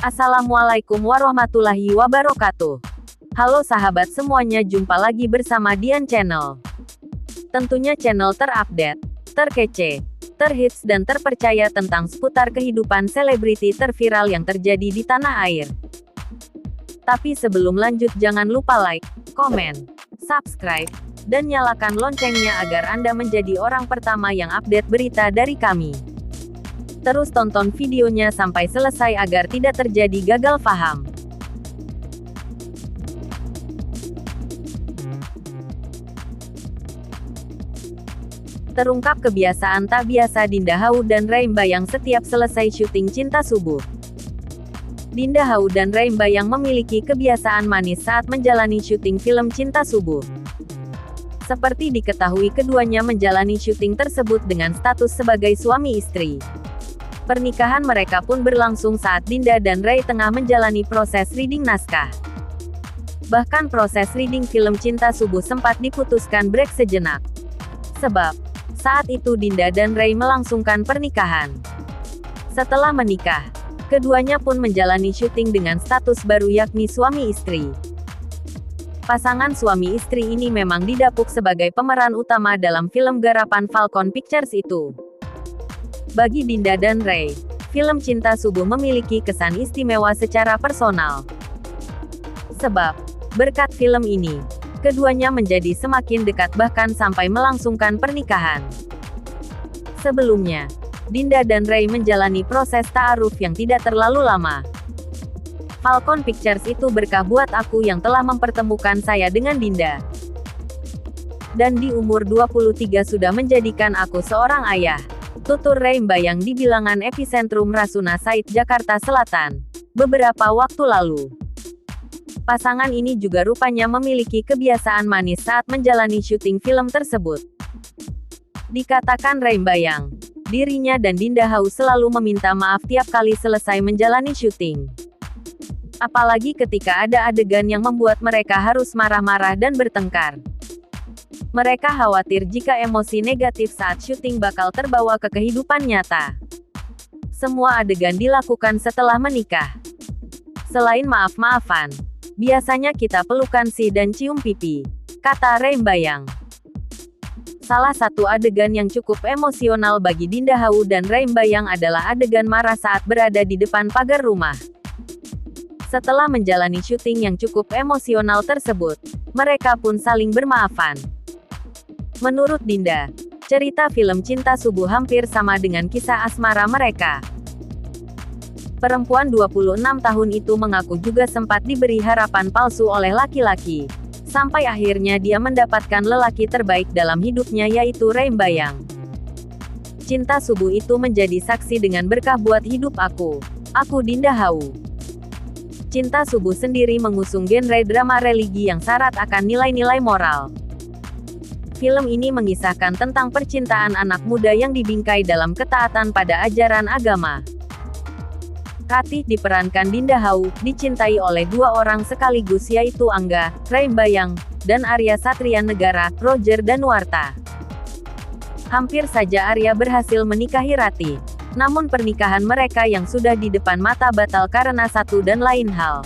Assalamualaikum warahmatullahi wabarakatuh. Halo sahabat semuanya, jumpa lagi bersama Dian Channel. Tentunya channel terupdate, terkece, terhits dan terpercaya tentang seputar kehidupan selebriti terviral yang terjadi di tanah air. Tapi sebelum lanjut, jangan lupa like, komen, subscribe, dan nyalakan loncengnya agar Anda menjadi orang pertama yang update berita dari kami. Terus tonton videonya sampai selesai agar tidak terjadi gagal paham. Terungkap kebiasaan tak biasa Dinda Hau dan Raim Bayang setiap selesai syuting Cinta Subuh. Dinda Hau dan Raim Bayang memiliki kebiasaan manis saat menjalani syuting film Cinta Subuh. Seperti diketahui, keduanya menjalani syuting tersebut dengan status sebagai suami istri. Pernikahan mereka pun berlangsung saat Dinda dan Ray tengah menjalani proses reading naskah. Bahkan proses reading film Cinta Subuh sempat diputuskan break sejenak. Sebab, saat itu Dinda dan Ray melangsungkan pernikahan. Setelah menikah, keduanya pun menjalani syuting dengan status baru yakni suami istri. Pasangan suami istri ini memang didapuk sebagai pemeran utama dalam film garapan Falcon Pictures itu. Bagi Dinda dan Ray, film Cinta Subuh memiliki kesan istimewa secara personal. Sebab, berkat film ini, keduanya menjadi semakin dekat bahkan sampai melangsungkan pernikahan. Sebelumnya, Dinda dan Ray menjalani proses ta'aruf yang tidak terlalu lama. Falcon Pictures itu berkah buat aku yang telah mempertemukan saya dengan Dinda. Dan di umur 23 sudah menjadikan aku seorang ayah. Tutur Raim Bayang di bilangan epicentrum Rasuna Said, Jakarta Selatan, beberapa waktu lalu. Pasangan ini juga rupanya memiliki kebiasaan manis saat menjalani syuting film tersebut. Dikatakan Raim Bayang, dirinya dan Dinda Hau selalu meminta maaf tiap kali selesai menjalani syuting. Apalagi ketika ada adegan yang membuat mereka harus marah-marah dan bertengkar. Mereka khawatir jika emosi negatif saat syuting bakal terbawa ke kehidupan nyata. Semua adegan dilakukan setelah menikah. Selain maaf-maafan, biasanya kita pelukan sih dan cium pipi, kata Raim Bayang. Salah satu adegan yang cukup emosional bagi Dinda Hau dan Raim Bayang adalah adegan marah saat berada di depan pagar rumah. Setelah menjalani syuting yang cukup emosional tersebut, mereka pun saling bermaafan. Menurut Dinda, cerita film Cinta Subuh hampir sama dengan kisah asmara mereka. Perempuan 26 tahun itu mengaku juga sempat diberi harapan palsu oleh laki-laki, sampai akhirnya dia mendapatkan lelaki terbaik dalam hidupnya yaitu Raim Bayang. Cinta Subuh itu menjadi saksi dengan berkah buat hidup aku Dinda Hau. Cinta Subuh sendiri mengusung genre drama religi yang syarat akan nilai-nilai moral. Film ini mengisahkan tentang percintaan anak muda yang dibingkai dalam ketaatan pada ajaran agama. Ratih diperankan Dinda Hau, dicintai oleh dua orang sekaligus yaitu Angga, Raim Bayang, dan Arya Satria Negara, Roger Danuarta. Hampir saja Arya berhasil menikahi Ratih, namun pernikahan mereka yang sudah di depan mata batal karena satu dan lain hal.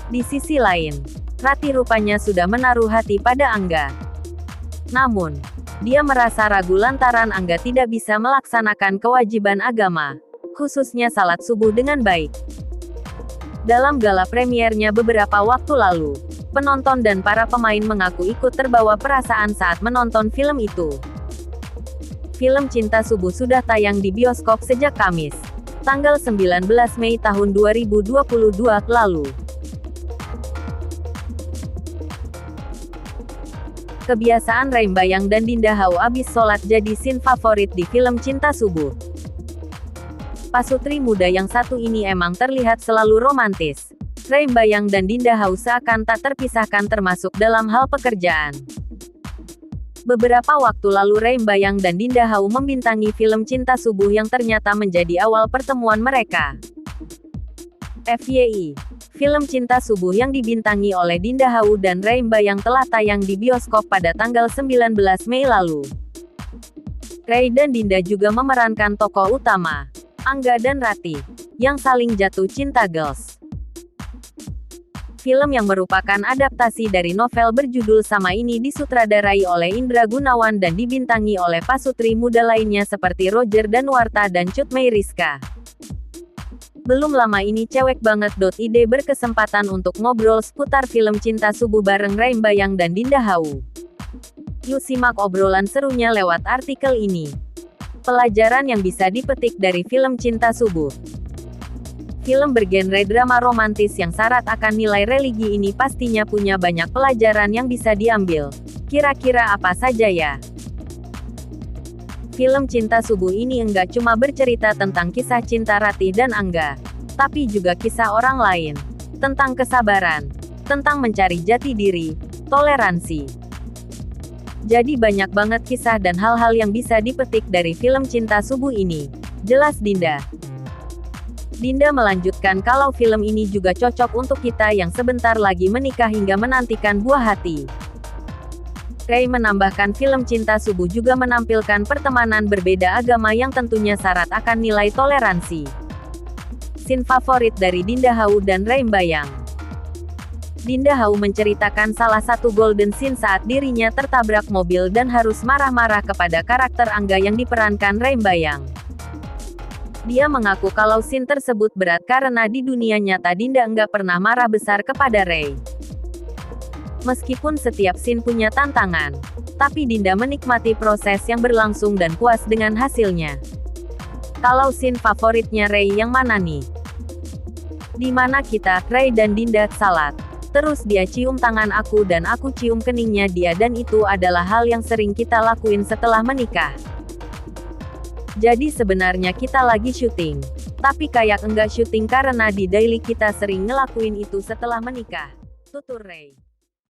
Di sisi lain, Ratih rupanya sudah menaruh hati pada Angga. Namun, dia merasa ragu lantaran Angga tidak bisa melaksanakan kewajiban agama, khususnya salat subuh dengan baik. Dalam gala premiernya beberapa waktu lalu, penonton dan para pemain mengaku ikut terbawa perasaan saat menonton film itu. Film Cinta Subuh sudah tayang di bioskop sejak Kamis, tanggal 19 Mei tahun 2022 lalu. Kebiasaan Raim Bayang dan Dinda Hau abis sholat jadi scene favorit di film Cinta Subuh. Pasutri muda yang satu ini emang terlihat selalu romantis. Raim Bayang dan Dinda Hau seakan tak terpisahkan termasuk dalam hal pekerjaan. Beberapa waktu lalu Raim Bayang dan Dinda Hau membintangi film Cinta Subuh yang ternyata menjadi awal pertemuan mereka. FYI, film Cinta Subuh yang dibintangi oleh Dinda Hau dan Raim Bayang telah tayang di bioskop pada tanggal 19 Mei lalu. Ray dan Dinda juga memerankan tokoh utama, Angga dan Ratih, yang saling jatuh cinta girls. Film yang merupakan adaptasi dari novel berjudul sama ini disutradarai oleh Indra Gunawan dan dibintangi oleh pasutri muda lainnya seperti Roger Danuarta dan Cut Meyriska. Belum lama ini cewekbanget.id berkesempatan untuk ngobrol seputar film Cinta Subuh bareng Reim Bayang dan Dinda Hau. Yuk simak obrolan serunya lewat artikel ini. Pelajaran yang bisa dipetik dari film Cinta Subuh. Film bergenre drama romantis yang syarat akan nilai religi ini pastinya punya banyak pelajaran yang bisa diambil. Kira-kira apa saja ya? Film Cinta Subuh ini enggak cuma bercerita tentang kisah cinta Ratih dan Angga, tapi juga kisah orang lain, tentang kesabaran, tentang mencari jati diri, toleransi. Jadi banyak banget kisah dan hal-hal yang bisa dipetik dari film Cinta Subuh ini. Jelas Dinda. Dinda melanjutkan kalau film ini juga cocok untuk kita yang sebentar lagi menikah hingga menantikan buah hati. Ray menambahkan film Cinta Subuh juga menampilkan pertemanan berbeda agama yang tentunya syarat akan nilai toleransi. Scene favorit dari Dinda Hau dan Reim Bayang. Dinda Hau menceritakan salah satu golden scene saat dirinya tertabrak mobil dan harus marah-marah kepada karakter Angga yang diperankan Reim Bayang. Dia mengaku kalau scene tersebut berat karena di dunia nyata Dinda enggak pernah marah besar kepada Ray. Meskipun setiap scene punya tantangan, tapi Dinda menikmati proses yang berlangsung dan puas dengan hasilnya. Kalau scene favoritnya Ray yang mana nih? Di mana kita, Ray dan Dinda, salat. Terus dia cium tangan aku dan aku cium keningnya dia dan itu adalah hal yang sering kita lakuin setelah menikah. Jadi sebenarnya kita lagi syuting. Tapi kayak enggak syuting karena di daily kita sering ngelakuin itu setelah menikah. Tutur Ray.